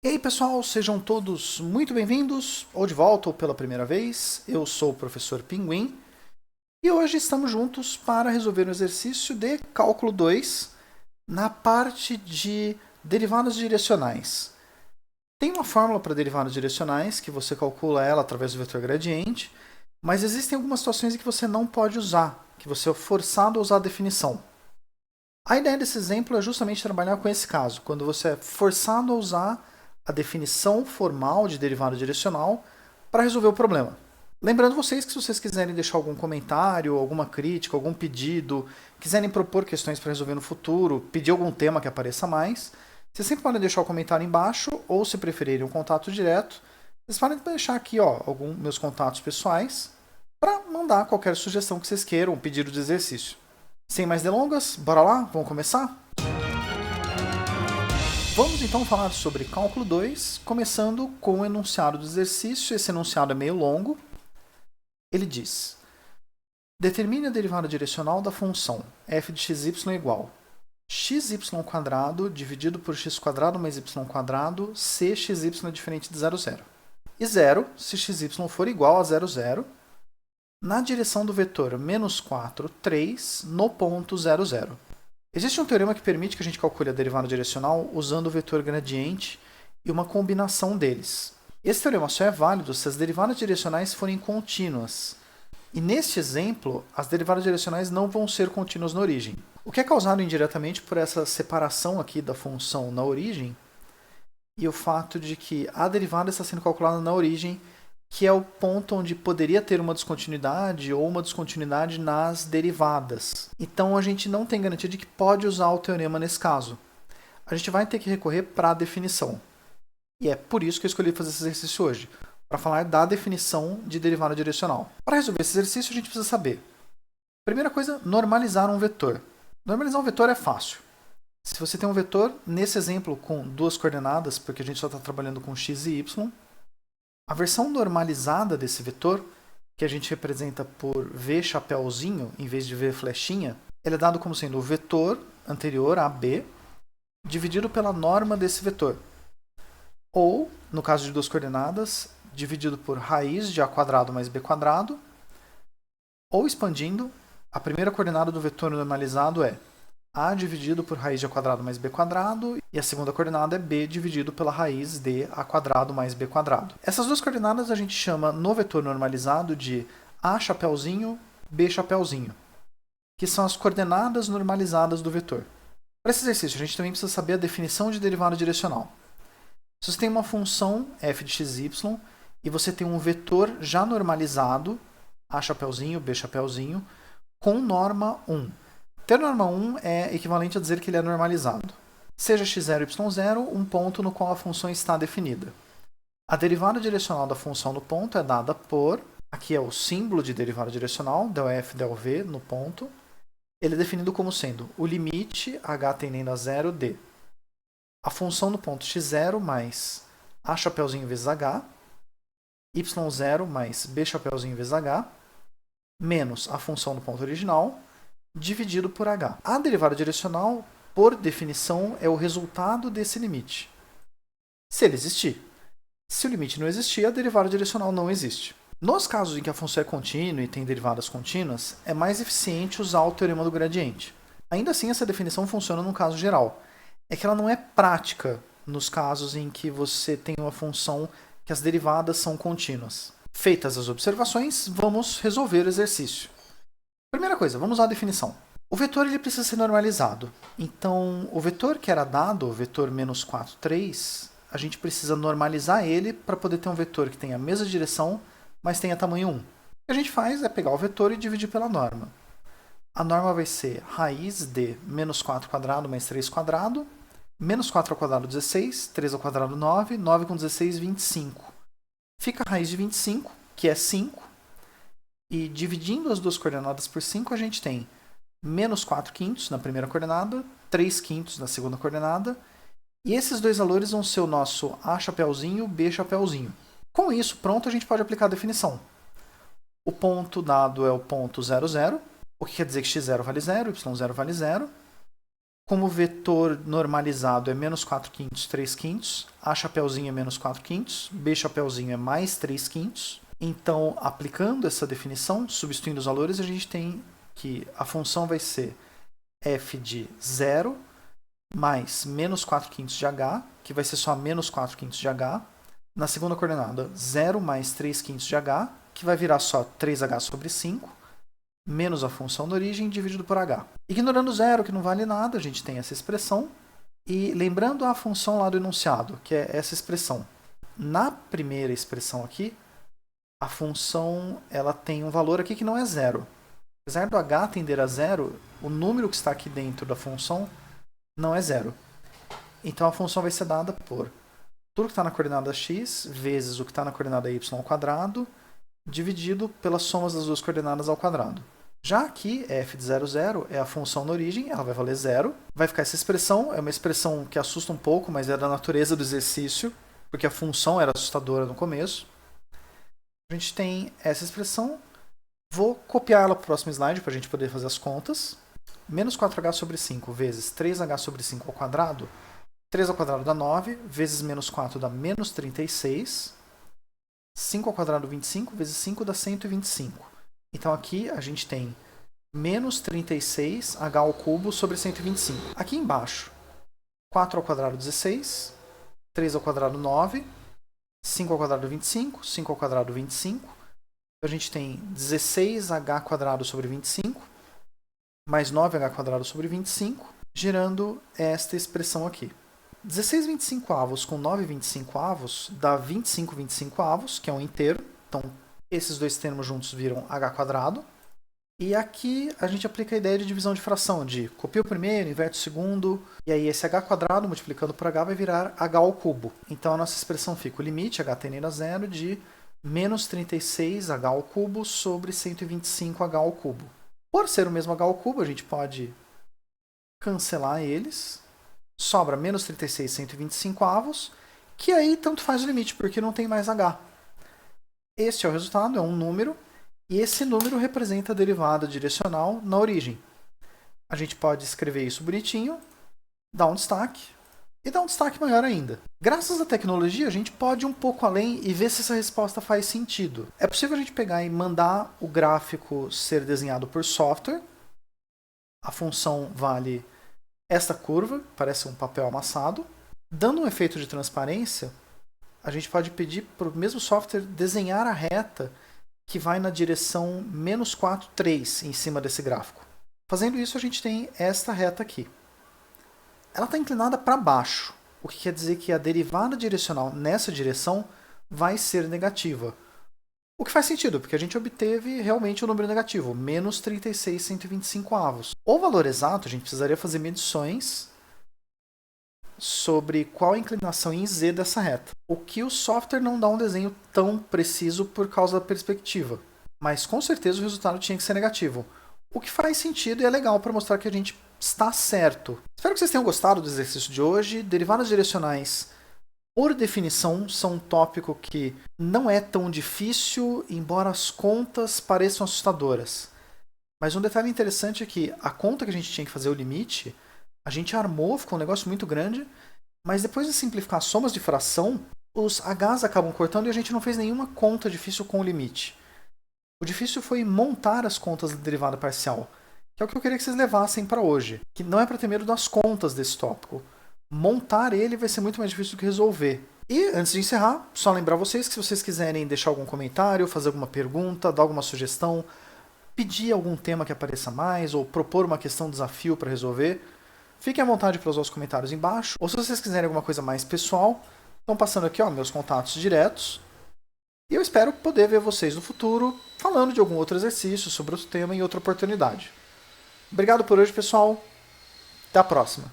E aí pessoal, sejam todos muito bem-vindos, ou de volta ou pela primeira vez. Eu sou o professor Pinguim e hoje estamos juntos para resolver um exercício de cálculo 2 na parte de derivadas direcionais. Tem uma fórmula para derivadas direcionais que você calcula ela através do vetor gradiente, mas existem algumas situações em que você não pode usar, que você é forçado a usar a definição. A ideia desse exemplo é justamente trabalhar com esse caso, quando você é forçado a usar a definição formal de derivada direcional para resolver o problema. Lembrando vocês que se vocês quiserem deixar algum comentário, alguma crítica, algum pedido, quiserem propor questões para resolver no futuro, pedir algum tema que apareça mais, vocês sempre podem deixar o comentário embaixo, ou se preferirem um contato direto, vocês podem deixar aqui alguns meus contatos pessoais para mandar qualquer sugestão que vocês queiram, um pedido de exercício. Sem mais delongas, bora lá? Vamos começar? Vamos então falar sobre cálculo 2, começando com o enunciado do exercício. Esse enunciado é meio longo. Ele diz: determine a derivada direcional da função f de xy igual xy² dividido por x² mais y², se xy é diferente de 0, 0. E 0, se xy for igual a 0, 0, na direção do vetor menos 4, 3, no ponto 0, 0. Existe um teorema que permite que a gente calcule a derivada direcional usando o vetor gradiente e uma combinação deles. Esse teorema só é válido se as derivadas direcionais forem contínuas. E neste exemplo, as derivadas direcionais não vão ser contínuas na origem. O que é causado indiretamente por essa separação aqui da função na origem e o fato de que a derivada está sendo calculada na origem, que é o ponto onde poderia ter uma descontinuidade ou uma descontinuidade nas derivadas. Então a gente não tem garantia de que pode usar o teorema nesse caso. A gente vai ter que recorrer para a definição. E é por isso que eu escolhi fazer esse exercício hoje, para falar da definição de derivada direcional. Para resolver esse exercício, a gente precisa saber. Primeira coisa, normalizar um vetor. Normalizar um vetor é fácil. Se você tem um vetor, nesse exemplo, com duas coordenadas, porque a gente só está trabalhando com x e y, a versão normalizada desse vetor, que a gente representa por v chapéuzinho em vez de v flechinha, ele é dado como sendo o vetor anterior a b dividido pela norma desse vetor. Ou, no caso de duas coordenadas, dividido por raiz de a² mais b², ou expandindo, a primeira coordenada do vetor normalizado é a dividido por raiz de a² mais b² e a segunda coordenada é b dividido pela raiz de a² mais b². Essas duas coordenadas a gente chama no vetor normalizado de a chapéuzinho, b chapéuzinho, que são as coordenadas normalizadas do vetor. Para esse exercício, a gente também precisa saber a definição de derivada direcional. Se você tem uma função f de xy e você tem um vetor já normalizado, a chapéuzinho, b chapéuzinho, com norma 1. Ter norma 1 é equivalente a dizer que ele é normalizado. Seja x0 e y0, um ponto no qual a função está definida. A derivada direcional da função no ponto é dada por, aqui é o símbolo de derivada direcional, ∇f, ∇v, no ponto. Ele é definido como sendo o limite h tendendo a 0 de a função no ponto x0 mais a chapéuzinho vezes h, y0 mais b chapéuzinho vezes h, menos a função no ponto original, dividido por h. A derivada direcional, por definição, é o resultado desse limite, se ele existir. Se o limite não existir, a derivada direcional não existe. Nos casos em que a função é contínua e tem derivadas contínuas, é mais eficiente usar o teorema do gradiente. Ainda assim, essa definição funciona num caso geral. É que ela não é prática nos casos em que você tem uma função que as derivadas são contínuas. Feitas as observações, vamos resolver o exercício. Primeira coisa, vamos usar a definição. O vetor ele precisa ser normalizado. Então, o vetor que era dado, o vetor menos 4, 3, a gente precisa normalizar ele para poder ter um vetor que tenha a mesma direção, mas tenha tamanho 1. O que a gente faz é pegar o vetor e dividir pela norma. A norma vai ser raiz de menos 4² mais 3², menos 4² 16, 3² 9, 9 com 16, 25. Fica a raiz de 25, que é 5. E dividindo as duas coordenadas por 5, a gente tem menos 4/5 na primeira coordenada, 3/5 na segunda coordenada. E esses dois valores vão ser o nosso a chapéuzinho, b chapéuzinho. Com isso, pronto, a gente pode aplicar a definição. O ponto dado é o ponto 0, 0, o que quer dizer que x0 vale 0, y0 vale 0. Como vetor normalizado é menos 4/5, 3/5, A chapeuzinho é menos 4/5, B chapeuzinho é mais 3/5. Então, aplicando essa definição, substituindo os valores, a gente tem que a função vai ser f de 0 mais menos 4/5 de h, que vai ser só menos 4/5 de h. Na segunda coordenada, 0 mais 3/5 de h, que vai virar só 3h sobre 5, menos a função da origem dividido por h. Ignorando zero, que não vale nada, a gente tem essa expressão. E lembrando a função lá do enunciado, que é essa expressão. Na primeira expressão aqui, a função ela tem um valor aqui que não é zero. Apesar do h tender a zero, o número que está aqui dentro da função não é zero. Então a função vai ser dada por tudo que está na coordenada x vezes o que está na coordenada y ao quadrado, dividido pelas somas das duas coordenadas ao quadrado. Já aqui, f de 0, 0 é a função na origem, ela vai valer 0. Vai ficar essa expressão, é uma expressão que assusta um pouco, mas é da natureza do exercício, porque a função era assustadora no começo. A gente tem essa expressão, vou copiar ela para o próximo slide para a gente poder fazer as contas. Menos 4h sobre 5 vezes 3h sobre 5 ao quadrado, 3 ao quadrado dá 9, vezes menos 4 dá menos 36. 5 ao quadrado 25, vezes 5 dá 125. Então aqui a gente tem menos 36h ao cubo sobre 125. Aqui embaixo, 4 ao quadrado 16, 3 ao quadrado 9, 5 ao quadrado 25, 5 ao quadrado 25. A gente tem 16h quadrado sobre 25, mais 9h quadrado sobre 25, gerando esta expressão aqui. 16 25avos com 9 25avos dá 25 25avos, que é um inteiro. Então, esses dois termos juntos viram h quadrado. E aqui a gente aplica a ideia de divisão de fração, de copia o primeiro, inverte o segundo, e aí esse h quadrado multiplicando por h vai virar h ao cubo. Então a nossa expressão fica o limite, h tendendo a zero, de menos 36h ao cubo sobre 125h ao cubo. Por ser o mesmo h ao cubo, a gente pode cancelar eles. Sobra menos 36 125avos, que aí tanto faz o limite, porque não tem mais h. Este é o resultado, é um número, e esse número representa a derivada direcional na origem. A gente pode escrever isso bonitinho, dar um destaque, e dar um destaque maior ainda. Graças à tecnologia, a gente pode ir um pouco além e ver se essa resposta faz sentido. É possível a gente pegar e mandar o gráfico ser desenhado por software. A função vale esta curva, parece um papel amassado. Dando um efeito de transparência, a gente pode pedir para o mesmo software desenhar a reta que vai na direção menos 4, 3 em cima desse gráfico. Fazendo isso, a gente tem esta reta aqui. Ela está inclinada para baixo, o que quer dizer que a derivada direcional nessa direção vai ser negativa. O que faz sentido, porque a gente obteve realmente o número negativo, menos 36 125avos. O valor exato, a gente precisaria fazer medições sobre qual a inclinação em z dessa reta. O que o software não dá um desenho tão preciso por causa da perspectiva. Mas com certeza o resultado tinha que ser negativo. O que faz sentido e é legal para mostrar que a gente está certo. Espero que vocês tenham gostado do exercício de hoje. Derivadas direcionais, por definição, são um tópico que não é tão difícil, embora as contas pareçam assustadoras. Mas um detalhe interessante é que a conta que a gente tinha que fazer, o limite, a gente armou, ficou um negócio muito grande, mas depois de simplificar somas de fração, os h's acabam cortando e a gente não fez nenhuma conta difícil com o limite. O difícil foi montar as contas da derivada parcial, que é o que eu queria que vocês levassem para hoje, que não é para ter medo das contas desse tópico. Montar ele vai ser muito mais difícil do que resolver. E, antes de encerrar, só lembrar vocês que se vocês quiserem deixar algum comentário, fazer alguma pergunta, dar alguma sugestão, pedir algum tema que apareça mais, ou propor uma questão desafio para resolver, fiquem à vontade para usar os comentários embaixo. Ou se vocês quiserem alguma coisa mais pessoal, estão passando aqui meus contatos diretos. E eu espero poder ver vocês no futuro falando de algum outro exercício sobre outro tema em outra oportunidade. Obrigado por hoje, pessoal. Até a próxima.